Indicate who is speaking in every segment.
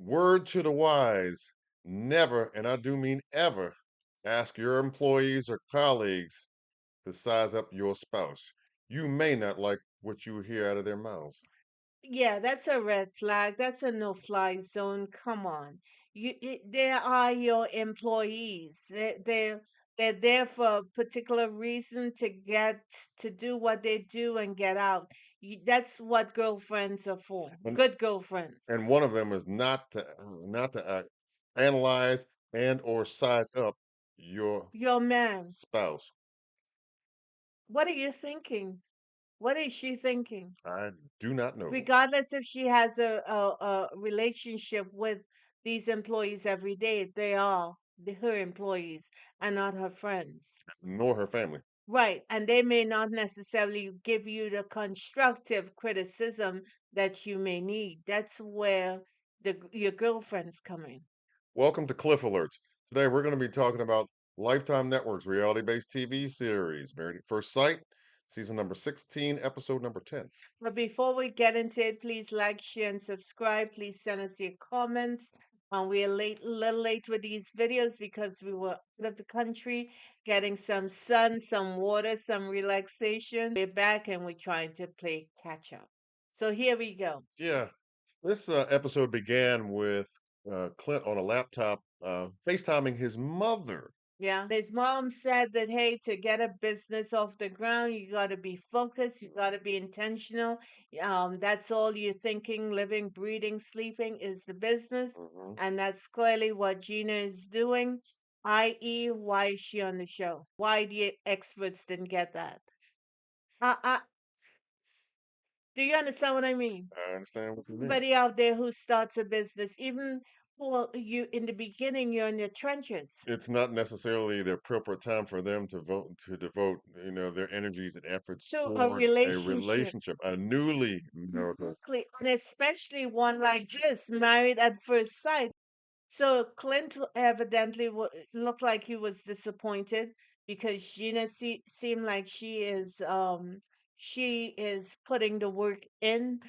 Speaker 1: Word to the wise, never, and I do mean ever, ask your employees or colleagues to size up your spouse. You may not like what you hear out of their mouths.
Speaker 2: Yeah, that's a red flag. That's a no-fly zone. Come on. They are your employees. They're there for a particular reason to get to do what they do and get out. That's what girlfriends are for.
Speaker 1: And
Speaker 2: Good girlfriends.
Speaker 1: and one of them is not to analyze and or size up your
Speaker 2: Your man.
Speaker 1: spouse.
Speaker 2: What are you thinking? What is she thinking?
Speaker 1: I do not know.
Speaker 2: Regardless if she has a relationship with these employees every day, they are her employees and not her friends.
Speaker 1: Nor her family.
Speaker 2: Right. And they may not necessarily give you the constructive criticism that you may need. That's where your girlfriends come in.
Speaker 1: Welcome to Cliff Alerts. Today we're going to be talking about Lifetime Network's reality-based TV series, Married at First Sight, season number 16, episode number 10.
Speaker 2: But before we get into it, please like, share, and subscribe. Please send us your comments. We are a little late with these videos because we were out of the country getting some sun, some water, some relaxation. We're back and we're trying to play catch up. So here we go.
Speaker 1: Yeah, this episode began with Clint on a laptop FaceTiming his mother.
Speaker 2: Yeah. His mom said that, hey, to get a business off the ground, you got to be focused, you got to be intentional. That's all you're thinking, living, breathing, sleeping is the business.
Speaker 1: Mhm.
Speaker 2: And that's clearly what Gina is doing, i.e., why is she on the show? Why the experts didn't get that? I, do you understand what I mean?
Speaker 1: I understand what you mean.
Speaker 2: Everybody out there who starts a business, even who you in the beginning, you're in the trenches.
Speaker 1: It's not necessarily the appropriate time for them to devote, their energies and efforts
Speaker 2: To a
Speaker 1: toward a
Speaker 2: relationship.
Speaker 1: relationship, a newly marital.
Speaker 2: Exactly. And especially one like this, married at first sight. So Clint evidently looked like he was disappointed because Gina seemed like she is putting the work in,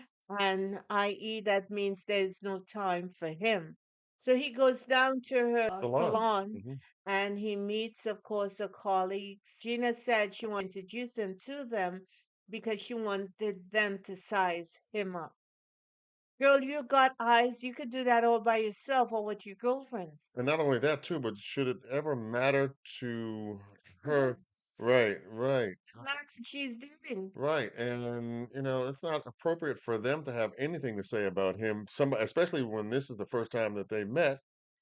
Speaker 2: and i.e. that means there's no time for him. So he goes down to her
Speaker 1: Salon.
Speaker 2: salon
Speaker 1: Hmm.
Speaker 2: and he meets, of course, her colleagues. Gina said she wanted to introduce him to them because she wanted them to size him up. Girl, you got eyes. You could do that all by yourself or with your girlfriends.
Speaker 1: And not only that too, but should it ever matter to her?
Speaker 2: That's
Speaker 1: Right,
Speaker 2: what she's doing.
Speaker 1: right. And it's not appropriate for them to have anything to say about him. Especially when this is the first time that they met.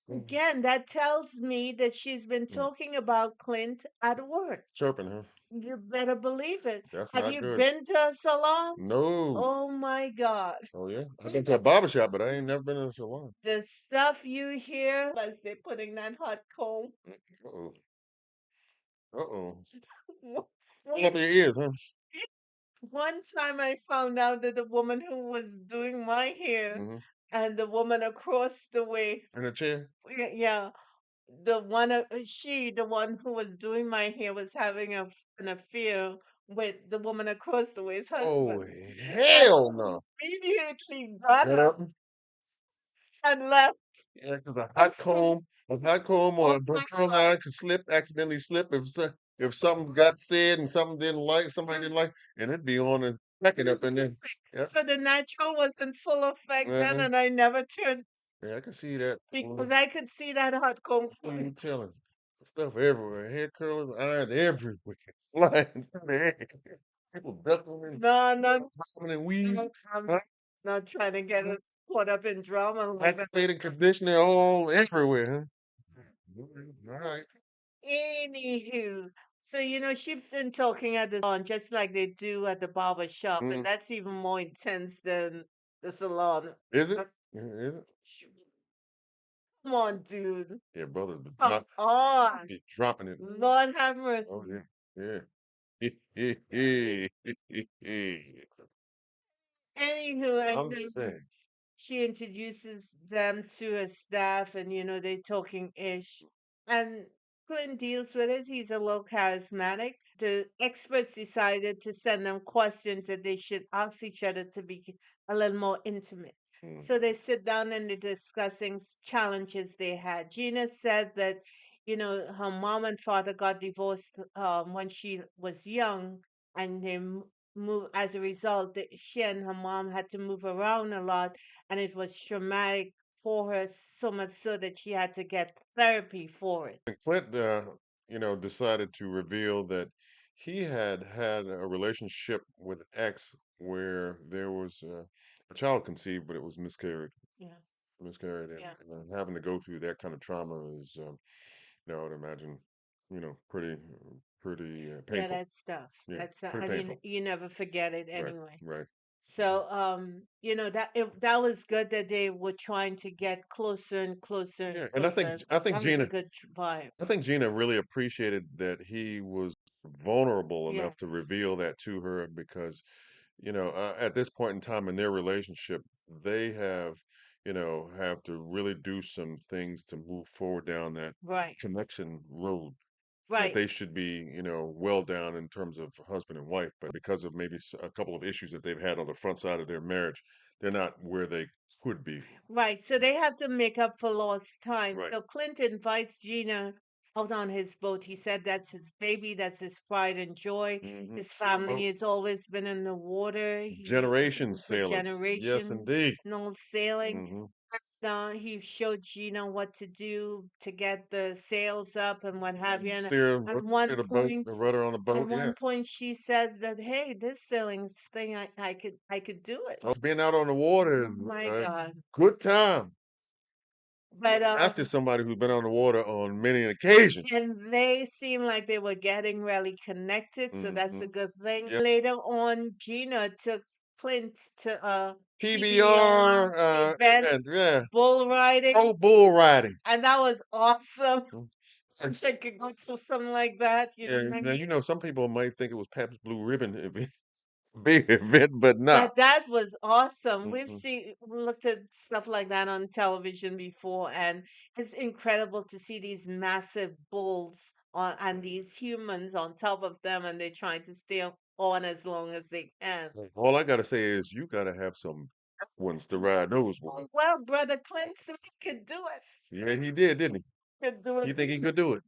Speaker 1: Mhm.
Speaker 2: Again, that tells me that she's been
Speaker 1: Mm.
Speaker 2: talking about Clint at work.
Speaker 1: Chirping her.
Speaker 2: You better believe it.
Speaker 1: That's
Speaker 2: Have
Speaker 1: not
Speaker 2: you
Speaker 1: good.
Speaker 2: been to a salon?
Speaker 1: No.
Speaker 2: Oh my God.
Speaker 1: Oh yeah. I've been to a barber shop, but I ain't never been in a salon.
Speaker 2: The stuff you hear as they're putting that hot comb.
Speaker 1: Uh-oh. Uh-oh. Pull up your ears, huh?
Speaker 2: One time I found out that the woman who was doing my hair
Speaker 1: Hmm.
Speaker 2: and the woman across the way,
Speaker 1: In a chair.
Speaker 2: yeah, the one who was doing my hair was having an affair with the woman across the way's
Speaker 1: Oh
Speaker 2: husband. I
Speaker 1: hell no.
Speaker 2: immediately got
Speaker 1: Get
Speaker 2: up
Speaker 1: up.
Speaker 2: and left.
Speaker 1: Yeah, because
Speaker 2: I said,
Speaker 1: a hot comb or
Speaker 2: "Oh
Speaker 1: a
Speaker 2: my
Speaker 1: curl
Speaker 2: God!"
Speaker 1: line could accidentally slip if something got said and somebody didn't like, and it'd be on and cracking up in there. Yep.
Speaker 2: So the natural was in full effect then,
Speaker 1: Uh-huh.
Speaker 2: and I never turned
Speaker 1: Yeah, I can see that.
Speaker 2: because I could see that hot comb
Speaker 1: What are you
Speaker 2: coming.
Speaker 1: telling? Stuff everywhere. Hair curlers, irons everywhere. Flying through the air. People ducking and
Speaker 2: No, no,
Speaker 1: popping and weed.
Speaker 2: no, I'm
Speaker 1: Huh?
Speaker 2: not trying to get it caught up in drama like that.
Speaker 1: Activated conditioner all everywhere, huh? All right.
Speaker 2: Anywho, so she's been talking at the salon just like they do at the barber shop, and
Speaker 1: Mm.
Speaker 2: that's even more intense than the salon.
Speaker 1: Is it? Is it?
Speaker 2: Come on, dude.
Speaker 1: Yeah, brothers
Speaker 2: Come on.
Speaker 1: be dropping it.
Speaker 2: Lord have
Speaker 1: Oh
Speaker 2: mercy.
Speaker 1: yeah. Yeah.
Speaker 2: Anywho, and
Speaker 1: I'm
Speaker 2: then
Speaker 1: just saying.
Speaker 2: she introduces them to her staff, and they're talking ish. And Clint deals with it. He's a little charismatic. The experts decided to send them questions that they should ask each other to be a little more intimate.
Speaker 1: Mm.
Speaker 2: So they sit down and they're discussing challenges they had. Gina said that, her mom and father got divorced when she was young, and they moved. As a result, she and her mom had to move around a lot, and it was traumatic for her, so much so that she had to get therapy for it.
Speaker 1: And Clint, decided to reveal that he had had a relationship with an ex where there was a child conceived, but it was
Speaker 2: Yeah,
Speaker 1: miscarried, and
Speaker 2: yeah.
Speaker 1: having to go through that kind of trauma is, I would imagine, pretty
Speaker 2: Yeah,
Speaker 1: painful.
Speaker 2: that's tough.
Speaker 1: Yeah,
Speaker 2: That's
Speaker 1: pretty
Speaker 2: and
Speaker 1: painful.
Speaker 2: you never forget it
Speaker 1: Right,
Speaker 2: anyway.
Speaker 1: right.
Speaker 2: So, that was good that they were trying to get closer and closer and
Speaker 1: Yeah, and
Speaker 2: closer. That was a good vibe.
Speaker 1: I think Gina really appreciated that he was vulnerable enough to
Speaker 2: Yes,
Speaker 1: reveal that to her because, at this point in time in their relationship, they have to really do some things to move forward down that
Speaker 2: right,
Speaker 1: connection road that
Speaker 2: right,
Speaker 1: they should be, well down in terms of husband and wife. But because of maybe a couple of issues that they've had on the front side of their marriage, they're not where they could be.
Speaker 2: right. So they have to make up for lost time.
Speaker 1: Right.
Speaker 2: So Clint invites Gina out on his boat. He said that's his baby, that's his pride and joy. His family
Speaker 1: Sailboat.
Speaker 2: has always been in the water.
Speaker 1: Generations
Speaker 2: For
Speaker 1: sailing. Yes,
Speaker 2: generations,
Speaker 1: indeed.
Speaker 2: sailing.
Speaker 1: Hmm.
Speaker 2: He showed Gina what to do to get the sails up and what have you. And
Speaker 1: Steer the boat, the rudder on the
Speaker 2: at
Speaker 1: boat. Yeah.
Speaker 2: one point, she said that, "Hey, this sailing thing, I could do it."
Speaker 1: Oh, being out on the water
Speaker 2: Oh
Speaker 1: is
Speaker 2: my
Speaker 1: a
Speaker 2: God!
Speaker 1: good time.
Speaker 2: But
Speaker 1: That's just somebody who's been on the water on many occasions.
Speaker 2: and they seemed like they were getting really connected, so that's a
Speaker 1: Hmm.
Speaker 2: good thing.
Speaker 1: Yeah.
Speaker 2: Later on, Gina took Clint to a PBR
Speaker 1: PBR
Speaker 2: event,
Speaker 1: event. Yeah.
Speaker 2: bull riding,
Speaker 1: Pro bull riding.
Speaker 2: and that was awesome.
Speaker 1: Mm.
Speaker 2: Wish I could go to something like that. You know
Speaker 1: Yeah.
Speaker 2: what I
Speaker 1: Now,
Speaker 2: mean?
Speaker 1: some people might think it was Pabst Blue Ribbon event, big event, but not.
Speaker 2: But that was awesome.
Speaker 1: Mm-mm.
Speaker 2: We looked at stuff like that on television before, and it's incredible to see these massive bulls and these humans on top of them, and they're trying to stay on as long as they can.
Speaker 1: All I gotta say is you gotta have some ones to ride those with.
Speaker 2: Well, Brother Clint said he could do it.
Speaker 1: Yeah, he did, didn't
Speaker 2: Could do
Speaker 1: he?
Speaker 2: it.
Speaker 1: You think he could do it?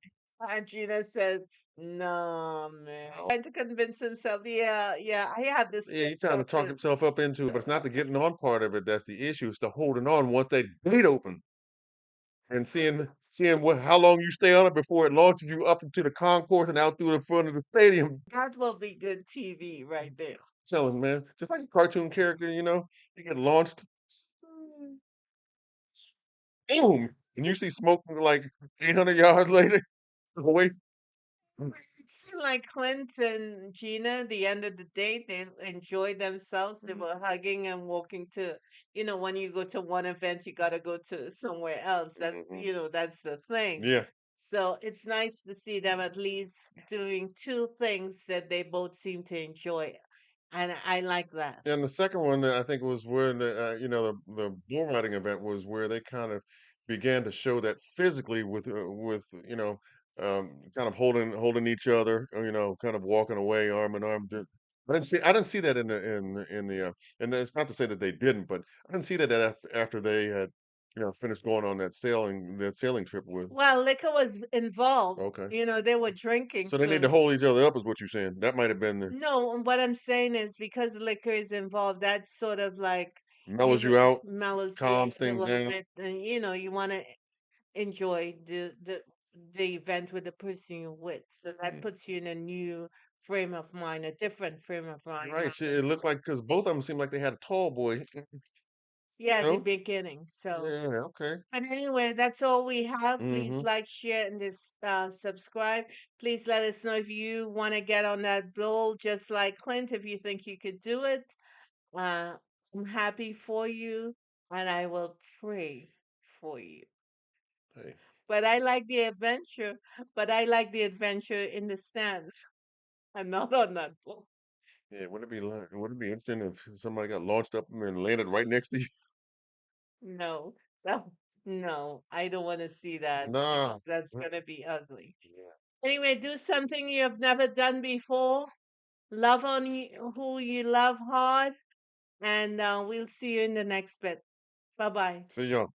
Speaker 2: And Gina said, "No, man." Trying to convince himself, yeah, yeah, I have this
Speaker 1: Yeah, he's trying to talk
Speaker 2: too.
Speaker 1: himself up into it, but it's not the getting on part of it that's the issue. It's the holding on once that gate open and seeing how long you stay on it before it launches you up into the concourse and out through the front of the stadium.
Speaker 2: That will be good TV right there.
Speaker 1: Telling man, just like a cartoon character, you get launched, boom, and you see smoke like 800 yards later away.
Speaker 2: It seemed like Clint and Gina, the end of the day, they enjoyed themselves. They were hugging and walking to, when you go to one event, you got to go to somewhere else.
Speaker 1: Hmm.
Speaker 2: That's the thing.
Speaker 1: Yeah.
Speaker 2: So it's nice to see them at least doing two things that they both seem to enjoy. And I like that.
Speaker 1: And the second one, I think, was where the bull riding event was where they kind of began to show that physically with kind of holding each other, kind of walking away arm in arm. I didn't see that and it's not to say that they didn't, but I didn't see that after they had finished going on that sailing trip with.
Speaker 2: Well, liquor was involved.
Speaker 1: Okay,
Speaker 2: They were drinking.
Speaker 1: so they need to
Speaker 2: So
Speaker 1: hold each other up, is what you're saying. That might have been the
Speaker 2: no, what I'm saying is because liquor is involved, that sort of like
Speaker 1: mellows you out,
Speaker 2: mellows you
Speaker 1: calms
Speaker 2: a
Speaker 1: things
Speaker 2: little
Speaker 1: down.
Speaker 2: bit, and you want to enjoy the event with the person you're with. So that
Speaker 1: Mm.
Speaker 2: puts you in a new frame of mind, a different frame of mind.
Speaker 1: Right, shit, it looked like because both of them seemed like they had a tall boy,
Speaker 2: Yeah, the
Speaker 1: know?
Speaker 2: beginning. So,
Speaker 1: Yeah, okay.
Speaker 2: but anyway, that's all we have. Please
Speaker 1: Mhm.
Speaker 2: like, share, and subscribe. Please let us know if you want to get on that bowl, just like Clint, if you think you could do it. Uh, I'm happy for you, and I will pray for you.
Speaker 1: Hey,
Speaker 2: But I like the adventure, but I like the adventure in the stands and not on that boat.
Speaker 1: yeah, wouldn't it be interesting if somebody got launched up and landed right next to you?
Speaker 2: No, that, no, I don't want to see that
Speaker 1: Nah.
Speaker 2: because that's going to be ugly.
Speaker 1: Yeah.
Speaker 2: Anyway, do something you have never done before. Love on who you love hard, and we'll see you in the next bit. Bye bye.
Speaker 1: See y'all.